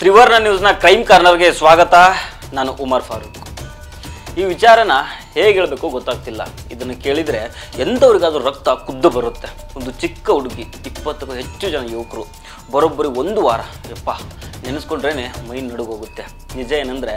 ತ್ರಿವರ್ಣ ನ್ಯೂಸ್ನ ಕ್ರೈಮ್ ಕಾರ್ನರ್ಗೆ ಸ್ವಾಗತ. ನಾನು ಉಮರ್ ಫಾರೂಕ್. ಈ ವಿಚಾರನ ಹೇಗೆ ಹೇಳಬೇಕು ಗೊತ್ತಾಗ್ತಿಲ್ಲ. ಇದನ್ನು ಕೇಳಿದರೆ ಎಂಥವ್ರಿಗಾದ್ರೂ ರಕ್ತ ಕುದ್ದು ಬರುತ್ತೆ. ಒಂದು ಚಿಕ್ಕ ಹುಡುಗಿ, 20ಕ್ಕೂ ಹೆಚ್ಚು ಜನ ಯುವಕರು, ಬರೋಬ್ಬರಿ ಒಂದು ವಾರ. ಯಪ್ಪ, ನೆನೆಸ್ಕೊಂಡ್ರೇ ಮೈ ನಡುಗೋಗುತ್ತೆ. ನಿಜ ಏನಂದರೆ,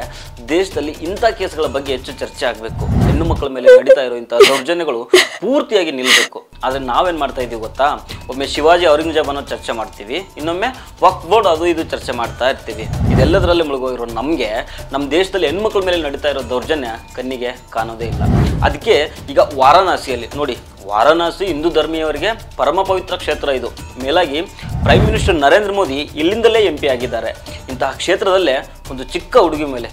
ದೇಶದಲ್ಲಿ ಇಂಥ ಕೇಸ್ಗಳ ಬಗ್ಗೆ ಹೆಚ್ಚು ಚರ್ಚೆ ಆಗಬೇಕು. ಹೆಣ್ಣು ಮಕ್ಕಳ ಮೇಲೆ ನಡೀತಾ ಇರೋ ಇಂಥ ದೌರ್ಜನ್ಯಗಳು ಪೂರ್ತಿಯಾಗಿ ನಿಲ್ಲಬೇಕು. ಆದರೆ ನಾವೇನು ಮಾಡ್ತಾ ಇದ್ದೀವಿ ಗೊತ್ತಾ? ಒಮ್ಮೆ ಶಿವಾಜಿ ಔರಂಗಜೇಬ್ ಅನ್ನೋ ಚರ್ಚೆ ಮಾಡ್ತೀವಿ, ಇನ್ನೊಮ್ಮೆ ವಕ್ಫ್ ಬೋರ್ಡ್ ಅದು ಇದು ಚರ್ಚೆ ಮಾಡ್ತಾ ಇರ್ತೀವಿ. ಇದೆಲ್ಲದರಲ್ಲಿ ಮುಳುಗೋಗಿರೋ ನಮಗೆ ನಮ್ಮ ದೇಶದಲ್ಲಿ ಹೆಣ್ಮಕ್ಳ ಮೇಲೆ ನಡೀತಾ ಇರೋ ದೌರ್ಜನ್ಯ ಕಣ್ಣಿಗೆ ಕಾಣೋದೇ ಇಲ್ಲ. ಅದಕ್ಕೆ ಈಗ ವಾರಣಾಸಿಯಲ್ಲಿ ನೋಡಿ, ವಾರಣಾಸಿ ಹಿಂದೂ ಧರ್ಮೀಯವರಿಗೆ ಪರಮ ಪವಿತ್ರ ಕ್ಷೇತ್ರ. ಇದು ಮೇಲಾಗಿ ಪ್ರೈಮ್ ಮಿನಿಸ್ಟರ್ ನರೇಂದ್ರ ಮೋದಿ ಇಲ್ಲಿಂದಲೇ MP ಆಗಿದ್ದಾರೆ. ಇಂತಹ ಕ್ಷೇತ್ರದಲ್ಲೇ ಒಂದು ಚಿಕ್ಕ ಹುಡುಗಿ ಮೇಲೆ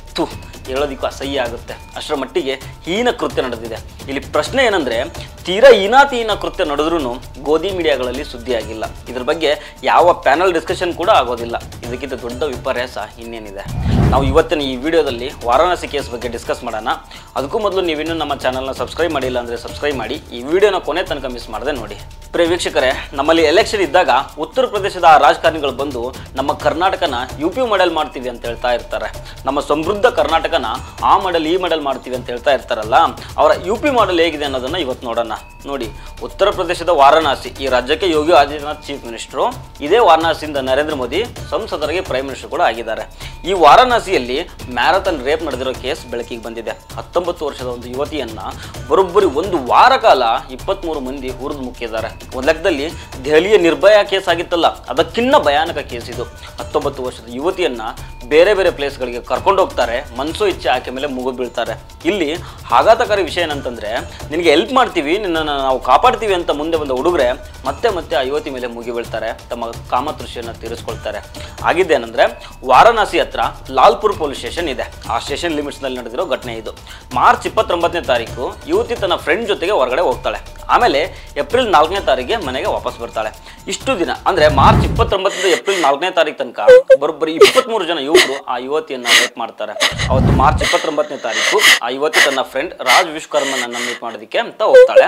ಹೇಳೋದಕ್ಕೂ ಅಸಹ್ಯ ಆಗುತ್ತೆ. ಅಷ್ಟರ ಮಟ್ಟಿಗೆ ಹೀನ ಕೃತ್ಯ ನಡೆದಿದೆ. ಇಲ್ಲಿ ಪ್ರಶ್ನೆ ಏನಂದರೆ, ತೀರಾ ಹೀನ ಕೃತ್ಯ ನಡೆದ್ರೂ ಗೋಧಿ ಮೀಡಿಯಾಗಳಲ್ಲಿ ಸುದ್ದಿ ಆಗಿಲ್ಲ. ಇದ್ರ ಬಗ್ಗೆ ಯಾವ ಪ್ಯಾನಲ್ ಡಿಸ್ಕಷನ್ ಕೂಡ ಆಗೋದಿಲ್ಲ. ಇದಕ್ಕಿಂತ ದೊಡ್ಡ ವಿಪರ್ಯಾಸ ಇನ್ನೇನಿದೆ? ನಾವು ಇವತ್ತಿನ ಈ ವಿಡಿಯೋದಲ್ಲಿ ವಾರಣಾಸಿ ಕೇಸ್ ಬಗ್ಗೆ ಡಿಸ್ಕಸ್ ಮಾಡೋಣ. ಅದಕ್ಕೂ ಮೊದಲು ನೀವಿನ್ನೂ ನಮ್ಮ ಚಾನಲ್ನ ಸಬ್ಸ್ಕ್ರೈಬ್ ಮಾಡಿಲ್ಲ ಅಂದರೆ ಸಬ್ಸ್ಕ್ರೈಬ್ ಮಾಡಿ. ಈ ವಿಡಿಯೋನ ಕೊನೆ ತನಕ ಮಿಸ್ ಮಾಡದೆ ನೋಡಿ. ಪ್ರಿಯ ವೀಕ್ಷಕರೇ, ನಮ್ಮಲ್ಲಿ ಎಲೆಕ್ಷನ್ ಇದ್ದಾಗ ಉತ್ತರ ಪ್ರದೇಶದ ರಾಜಕಾರಣಿಗಳು ಬಂದು ನಮ್ಮ ಕರ್ನಾಟಕನ UP ಮಾಡೆಲ್ ಮಾಡ್ತೀವಿ ಅಂತ ಹೇಳ್ತಾ ಇರ್ತಾರೆ. ನಮ್ಮ ಸಮೃದ್ಧ ಕರ್ನಾಟಕನ ಆ ಮಾಡೆಲ್ ಈ ಮಾಡೆಲ್ ಮಾಡ್ತೀವಿ ಅಂತ ಹೇಳ್ತಾ ಇರ್ತಾರಲ್ಲ, ಅವರ UP ಮಾಡೆಲ್ ಹೇಗಿದೆ ಅನ್ನೋದನ್ನು ಇವತ್ತು ನೋಡೋಣ. ನೋಡಿ, ಉತ್ತರ ಪ್ರದೇಶದ ವಾರಣಾಸಿ, ಈ ರಾಜ್ಯಕ್ಕೆ ಯೋಗಿ ಆದಿತ್ಯನಾಥ್ ಚೀಫ್ ಮಿನಿಸ್ಟ್ರು. ಇದೇ ವಾರಣಾಸಿಯಿಂದ ನರೇಂದ್ರ ಮೋದಿ ಸಂಸದರಿಗೆ ಪ್ರೈಮ್ ಮಿನಿಸ್ಟರ್ ಕೂಡ ಆಗಿದ್ದಾರೆ. ಈ ವಾರಣಾಸಿಯಲ್ಲಿ ಮ್ಯಾರಥಾನ್ ರೇಪ್ ನಡೆದಿರೋ ಕೇಸ್ ಬೆಳಕಿಗೆ ಬಂದಿದೆ. 19 ವರ್ಷದ ಒಂದು ಯುವತಿಯನ್ನ ಬರೋಬ್ಬರಿ ಒಂದು ವಾರ ಕಾಲ 23 ಮಂದಿ ಹುರಿದು ಮುಕ್ಕಿದ್ದಾರೆ. ಒಂದು ಲೆಕ್ಕದಲ್ಲಿ ದೆಹಲಿಯ ನಿರ್ಭಯ ಕೇಸ್ ಆಗಿತ್ತಲ್ಲ, ಅದಕ್ಕಿನ್ನ ಭಯಾನಕ ಕೇಸ್ ಇದು. 19 ವರ್ಷದ ಯುವತಿಯನ್ನ ಬೇರೆ ಬೇರೆ ಪ್ಲೇಸ್ಗಳಿಗೆ ಕರ್ಕೊಂಡು ಹೋಗ್ತಾರೆ, ಮನಸೋ ಇಚ್ಛೆ ಆಕೆ ಮೇಲೆ ಮುಗಿದು ಬೀಳ್ತಾರೆ. ಇಲ್ಲಿ ಆಘಾತಕಾರಿ ವಿಷಯ ಏನಂತಂದ್ರೆ, ನಿನಗೆ ಹೆಲ್ಪ್ ಮಾಡ್ತೀವಿ, ನಿನ್ನನ್ನು ನಾವು ಕಾಪಾಡ್ತೀವಿ ಅಂತ ಮುಂದೆ ಬಂದ ಹುಡುಗರೆ ಮತ್ತೆ ಆ ಯುವತಿ ಮೇಲೆ ಮುಗಿ ಬೀಳ್ತಾರೆ, ತಮ್ಮ ಕಾಮತೃಷಿಯನ್ನು ತೀರಿಸ್ಕೊಳ್ತಾರೆ. ಆಗಿದ್ದೇನೆಂದ್ರೆ, ವಾರಣಾಸಿ ಹತ್ರ ಲಾಲ್ಪುರ್ ಪೊಲೀಸ್ ಸ್ಟೇಷನ್ ಇದೆ. ಆ ಸ್ಟೇಷನ್ ಲಿಮಿಟ್ಸ್ನಲ್ಲಿ ನಡೆದಿರೋ ಘಟನೆ ಇದು. ಮಾರ್ಚ್ 29ನೇ ತಾರೀಕು ಯುವತಿ ತನ್ನ ಫ್ರೆಂಡ್ ಜೊತೆಗೆ ಹೊರಗಡೆ ಹೋಗ್ತಾಳೆ. ಆಮೇಲೆ ಏಪ್ರಿಲ್ 4ನೇ ತಾರೀಕಿಗೆ ಮನೆಗೆ ವಾಪಸ್ ಬರ್ತಾಳೆ. ಇಷ್ಟು ದಿನ ಅಂದರೆ ಮಾರ್ಚ್ 29ರಿಂದ ಏಪ್ರಿಲ್ 4ನೇ ತಾರೀಕು ತನಕ ಬರೋಬ್ಬರಿ 23 ಜನ ಯುವಕರು ಆ ಯುವತಿಯನ್ನು ರೇಪ್ ಮಾಡ್ತಾರೆ. ಅವತ್ತು ಮಾರ್ಚ್ 29ನೇ ತಾರೀಕು ಆ ಯುವತಿ ತನ್ನ ಫ್ರೆಂಡ್ ರಾಜ್ ವಿಶ್ವಕರ್ಮನನ್ನು ಮೀಟ್ ಮಾಡೋದಕ್ಕೆ ಅಂತ ಹೋಗ್ತಾಳೆ.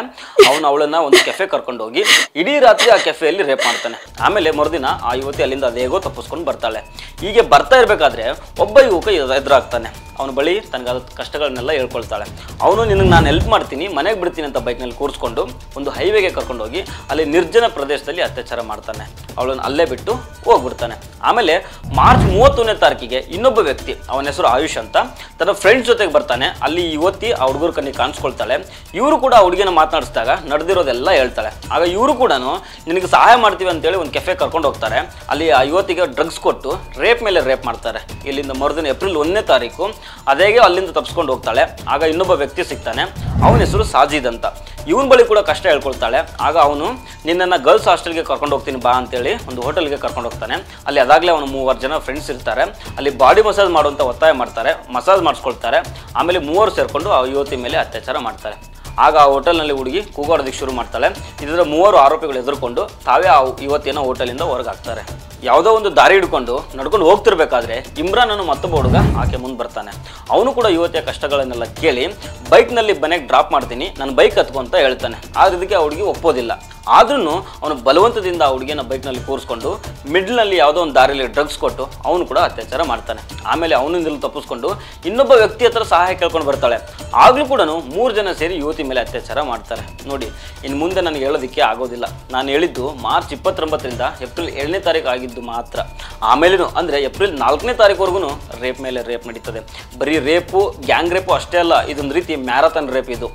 ಅವಳನ್ನ ಒಂದು ಕೆಫೆ ಕರ್ಕೊಂಡು ಹೋಗಿ ಇಡೀ ರಾತ್ರಿ ಆ ಕೆಫೆಯಲ್ಲಿ ರೇಪ್ ಮಾಡ್ತಾನೆ. ಆಮೇಲೆ ಮರುದಿನ ಆ ಯುವತಿ ಅಲ್ಲಿಂದ ಅದೇಗೋ ತಪ್ಪಿಸ್ಕೊಂಡು ಬರ್ತಾಳೆ. ಹೀಗೆ ಬರ್ತಾ ಇರಬೇಕಾದ್ರೆ ಒಬ್ಬ ಯುವಕ ಎದುರಾಗ್ತಾನೆ. ಅವನ ಬಳಿ ತನಗಾದ ಕಷ್ಟಗಳನ್ನೆಲ್ಲ ಹೇಳ್ಕೊಳ್ತಾಳೆ. ಅವನು ನಿನಗೆ ನಾನು ಹೆಲ್ಪ್ ಮಾಡ್ತೀನಿ, ಮನೆಗೆ ಬಿಡ್ತೀನಿ ಅಂತ ಬೈಕ್ನಲ್ಲಿ ಕೂರಿಸ್ಕೊಂಡು ಒಂದು ಹೈವೇಗೆ ಕರ್ಕೊಂಡು ಹೋಗಿ ಅಲ್ಲಿ ನಿರ್ಜನ ಪ್ರದೇಶದಲ್ಲಿ ಅತ್ಯಾಚಾರ ಮಾಡ್ತಾನೆ. ಅವಳನ್ನು ಅಲ್ಲೇ ಬಿಟ್ಟು ಹೋಗ್ಬಿಡ್ತಾನೆ. ಆಮೇಲೆ ಮಾರ್ಚ್ 31ನೇ ತಾರೀಕಿಗೆ ಇನ್ನೊಬ್ಬ ವ್ಯಕ್ತಿ, ಅವನ ಹೆಸರು ಆಯುಷ್ ಅಂತ, ತನ್ನ ಫ್ರೆಂಡ್ಸ್ ಜೊತೆಗೆ ಬರ್ತಾನೆ. ಅಲ್ಲಿ ಯುವತಿ ಆ ಹುಡುಗರ ಕಣ್ಣಿಗೆ ಕಾಣಿಸ್ಕೊಳ್ತಾಳೆ. ಇವರು ಕೂಡ ಆ ಹುಡುಗಿನ ಮಾತನಾಡಿಸಿದಾಗ ನಡೆದಿರೋದೆಲ್ಲ ಹೇಳ್ತಾಳೆ. ಆಗ ಇವರು ಕೂಡ ನಿನಗೆ ಸಹಾಯ ಮಾಡ್ತೀವಿ ಅಂತೇಳಿ ಒಂದು ಕೆಫೆ ಕರ್ಕೊಂಡು ಹೋಗ್ತಾರೆ. ಅಲ್ಲಿ ಆ ಯುವತಿಗೆ ಡ್ರಗ್ಸ್ ಕೊಟ್ಟು ರೇಪ್ ಮೇಲೆ ರೇಪ್ ಮಾಡ್ತಾರೆ. ಇಲ್ಲಿಂದ ಮರುದಿನ ಏಪ್ರಿಲ್ 1ನೇ ತಾರೀಕು ಅದೇಗೆ ಅಲ್ಲಿಂದ ತಪ್ಪಿಸ್ಕೊಂಡು ಹೋಗ್ತಾಳೆ. ಆಗ ಇನ್ನೊಬ್ಬ ವ್ಯಕ್ತಿ ಸಿಗ್ತಾನೆ, ಅವನ ಹೆಸರು ಸಾಜಿದ್ ಅಂತ. ಇವನ್ ಬಳಿ ಕೂಡ ಕಷ್ಟ ಹೇಳ್ಕೊಳ್ತಾಳೆ. ಆಗ ಅವನು ನಿನ್ನನ್ನು ಗರ್ಲ್ಸ್ ಹಾಸ್ಟೆಲ್ಗೆ ಕರ್ಕೊಂಡು ಹೋಗ್ತೀನಿ ಬಾ ಅಂತೇಳಿ ಒಂದು ಹೋಟೆಲ್ಗೆ ಕರ್ಕೊಂಡು ಹೋಗ್ತಾನೆ. ಅಲ್ಲಿ ಅದಾಗಲೇ ಅವನು 3 ಜನ ಫ್ರೆಂಡ್ಸ್ ಇರ್ತಾರೆ. ಅಲ್ಲಿ ಬಾಡಿ ಮಸಾಜ್ ಮಾಡುವಂಥ ಒತ್ತಾಯ ಮಾಡ್ತಾರೆ, ಮಸಾಜ್ ಮಾಡಿಸ್ಕೊಳ್ತಾರೆ. ಆಮೇಲೆ 3 ಸೇರಿಕೊಂಡು ಆ ಯುವತಿ ಮೇಲೆ ಅತ್ಯಾಚಾರ ಮಾಡ್ತಾರೆ. ಆಗ ಆ ಹೋಟೆಲ್ನಲ್ಲಿ ಹುಡುಗಿ ಕೂಗಾಡೋದಕ್ಕೆ ಶುರು ಮಾಡ್ತಾಳೆ. ಇದರ 3 ಆರೋಪಿಗಳು ಎದುರುಕೊಂಡು ತಾವೇ ಆ ಯುವತಿಯನ್ನು ಹೋಟೆಲಿಂದ ಹೊರಗೆ ಹಾಕ್ತಾರೆ. ಯಾವುದೋ ಒಂದು ದಾರಿ ಹಿಡ್ಕೊಂಡು ನಡ್ಕೊಂಡು ಹೋಗ್ತಿರ್ಬೇಕಾದ್ರೆ ಇಮ್ರಾನ್ ಅನ್ನೋ ಮತ್ತೊಬ್ಬ ಹುಡುಗ ಆಕೆ ಮುಂದೆ ಬರ್ತಾನೆ. ಅವನು ಕೂಡ ಯುವತಿಯ ಕಷ್ಟಗಳನ್ನೆಲ್ಲ ಕೇಳಿ ಬೈಕ್ನಲ್ಲಿ ಮನೆಗೆ ಡ್ರಾಪ್ ಮಾಡ್ತೀನಿ, ನನ್ನ ಬೈಕ್ ಹತ್ಕೊ ಅಂತ ಹೇಳ್ತಾನೆ. ಆದ್ರೆ ಇದಕ್ಕೆ ಆ ಹುಡುಗಿ ಒಪ್ಪೋದಿಲ್ಲ. ಆದ್ರೂ ಅವನು ಬಲವಂತದಿಂದ ಆ ಹುಡುಗಿನ ಬೈಕ್ನಲ್ಲಿ ಕೂರಿಸ್ಕೊಂಡು ಮಿಡ್ಲ್ನಲ್ಲಿ ಯಾವುದೋ ಒಂದು ದಾರಿಯಲ್ಲಿ ಡ್ರಗ್ಸ್ ಕೊಟ್ಟು ಅವನು ಕೂಡ ಅತ್ಯಾಚಾರ ಮಾಡ್ತಾನೆ. ಆಮೇಲೆ ಅವನಿಂದಲೂ ತಪ್ಪಿಸ್ಕೊಂಡು ಇನ್ನೊಬ್ಬ ವ್ಯಕ್ತಿ ಹತ್ರ ಸಹಾಯ ಕೇಳ್ಕೊಂಡು ಬರ್ತಾಳೆ. ಆಗಲೂ ಕೂಡ 3 ಜನ ಸೇರಿ ಯುವತಿ ಮೇಲೆ ಅತ್ಯಾಚಾರ ಮಾಡ್ತಾರೆ. ನೋಡಿ, ಇನ್ನು ಮುಂದೆ ನನಗೆ ಹೇಳೋದಕ್ಕೆ ಆಗೋದಿಲ್ಲ. ನಾನು ಹೇಳಿದ್ದು ಮಾರ್ಚ್ 29ರಿಂದ ಏಪ್ರಿಲ್ 2ನೇ ತಾರೀಕು ಆಗಿದ್ದು ಮಾತ್ರ. ಆಮೇಲೆ ಅಂದರೆ ಏಪ್ರಿಲ್ 4ನೇ ತಾರೀಕುವರೆಗೂ ರೇಪ್ ಮೇಲೆ ರೇಪ್ ನಡೀತದೆ. ಬರೀ ರೇಪು, ಗ್ಯಾಂಗ್ ರೇಪು ಅಷ್ಟೇ ಅಲ್ಲ, ಇದೊಂದು ರೀತಿ ಮ್ಯಾರಥಾನ್ ರೇಪ್ ಇದು.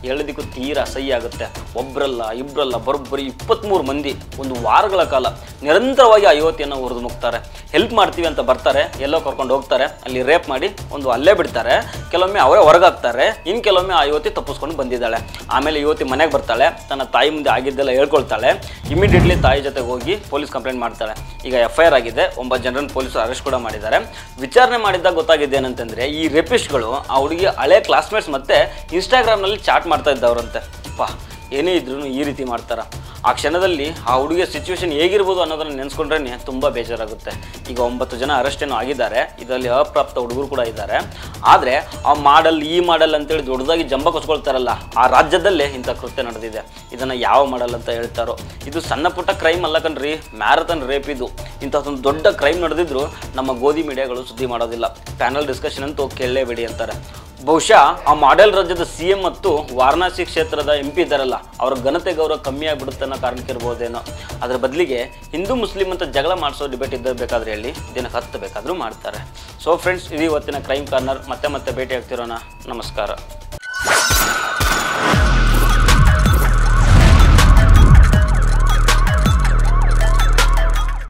ಹೇಳೋದಕ್ಕೂ ತೀರಾ ಅಸಹ್ಯ ಆಗುತ್ತೆ. ಒಬ್ಬರಲ್ಲ ಇಬ್ಬರಲ್ಲ, ಬರೋಬ್ಬರಿ 23 ಮಂದಿ ಒಂದು ವಾರಗಳ ಕಾಲ ನಿರಂತರವಾಗಿ ಆ ಯುವತಿಯನ್ನು ಹುರಿದು ಮುಕ್ತಾರೆ. ಹೆಲ್ಪ್ ಮಾಡ್ತೀವಿ ಅಂತ ಬರ್ತಾರೆ, ಎಲ್ಲೋ ಕರ್ಕೊಂಡು ಹೋಗ್ತಾರೆ, ಅಲ್ಲಿ ರೇಪ್ ಮಾಡಿ ಒಂದು ಅಲ್ಲೇ ಬಿಡ್ತಾರೆ. ಕೆಲವೊಮ್ಮೆ ಅವರೇ ಹೊರಗಾಗ್ತಾರೆ, ಇನ್ನು ಕೆಲವೊಮ್ಮೆ ಆ ಯುವತಿ ತಪ್ಪಿಸ್ಕೊಂಡು ಬಂದಿದ್ದಾಳೆ. ಆಮೇಲೆ ಯುವತಿ ಮನೆಗೆ ಬರ್ತಾಳೆ, ತನ್ನ ತಾಯಿ ಮುಂದೆ ಆಗಿದ್ದೆಲ್ಲ ಹೇಳ್ಕೊಳ್ತಾಳೆ. ಇಮಿಡಿಯೇಟ್ಲಿ ತಾಯಿ ಜೊತೆಗೆ ಹೋಗಿ ಪೊಲೀಸ್ ಕಂಪ್ಲೇಂಟ್ ಮಾಡ್ತಾಳೆ. ಈಗ FIR ಆಗಿದೆ, 9 ಜನರನ್ನು ಪೊಲೀಸರು ಅರೆಸ್ಟ್ ಕೂಡ ಮಾಡಿದ್ದಾರೆ. ವಿಚಾರಣೆ ಮಾಡಿದಾಗ ಗೊತ್ತಾಗಿದೆ ಏನಂತಂದರೆ, ಈ ರೇಪಿಸ್ಟ್ಗಳು ಆ ಹುಡುಗಿ ಹಳೆ ಕ್ಲಾಸ್ಮೇಟ್ಸ್ ಮತ್ತು ಇನ್ಸ್ಟಾಗ್ರಾಮ್ನಲ್ಲಿ ಚಾಟ್ ಮಾಡ್ತಾ ಇದ್ದವ್ರಂತೆ. ಏನೇ ಇದ್ರೂ ಈ ರೀತಿ ಮಾಡ್ತಾರೆ. ಆ ಕ್ಷಣದಲ್ಲಿ ಆ ಹುಡುಗಿಯ ಸಿಚುವೇಶನ್ ಹೇಗಿರ್ಬೋದು ಅನ್ನೋದನ್ನು ನೆನೆಸ್ಕೊಂಡ್ರೆ ತುಂಬ ಬೇಜಾರಾಗುತ್ತೆ. ಈಗ 9 ಜನ ಅರೆಸ್ಟ್ ಏನೋ ಆಗಿದ್ದಾರೆ, ಇದರಲ್ಲಿ ಅಪ್ರಾಪ್ತ ಹುಡುಗರು ಕೂಡ ಇದ್ದಾರೆ. ಆದರೆ ಆ ಈ ಮಾಡಲ್ ಅಂತೇಳಿ ದೊಡ್ಡದಾಗಿ ಜಂಬ ಕೊಚ್ಕೊಳ್ತಾರಲ್ಲ, ಆ ರಾಜ್ಯದಲ್ಲೇ ಇಂಥ ಕೃತ್ಯ ನಡೆದಿದೆ. ಇದನ್ನು ಯಾವ ಮಾಡಲ್ ಅಂತ ಹೇಳ್ತಾರೋ, ಇದು ಸಣ್ಣ ಪುಟ್ಟ ಕ್ರೈಮ್ ಅಲ್ಲ ಕಣ್ರಿ, ಮ್ಯಾರಥಾನ್ ರೇಪ್ ಇದು. ಇಂಥದ್ದೊಂದು ದೊಡ್ಡ ಕ್ರೈಮ್ ನಡೆದಿದ್ರು ನಮ್ಮ ಗೋಧಿ ಮೀಡಿಯಾಗಳು ಸುದ್ದಿ ಮಾಡೋದಿಲ್ಲ, ಪ್ಯಾನಲ್ ಡಿಸ್ಕಷನ್ ಅಂತೂ ಕೇಳಲೇಬೇಡಿ ಅಂತಾರೆ. ಬಹುಶಃ ಆ ಮಾಡೆಲ್ ರಾಜ್ಯದ CM ಮತ್ತು ವಾರಣಾಸಿ ಕ್ಷೇತ್ರದ MP ಇದ್ದಾರಲ್ಲ, ಅವರ ಘನತೆ ಗೌರವ ಕಮ್ಮಿ ಆಗಿಬಿಡುತ್ತೆ ಅನ್ನೋ ಕಾರಣಕ್ಕೆ ಇರ್ಬೋದೇನೋ. ಅದರ ಬದಲಿಗೆ ಹಿಂದೂ ಮುಸ್ಲಿಂ ಅಂತ ಜಗಳ ಮಾಡಿಸೋ ಡಿಬೇಟ್ ಇದ್ದಬೇಕಾದ್ರೆ ಹೇಳಿ ದಿನಕ್ಕೆ 10 ಬೇಕಾದರೂ ಮಾಡ್ತಾರೆ. ಸೊ ಫ್ರೆಂಡ್ಸ್, ಇದು ಇವತ್ತಿನ ಕ್ರೈಮ್ ಕಾರ್ನರ್. ಮತ್ತೆ ಭೇಟಿ ಆಗ್ತಿರೋಣ. ನಮಸ್ಕಾರ.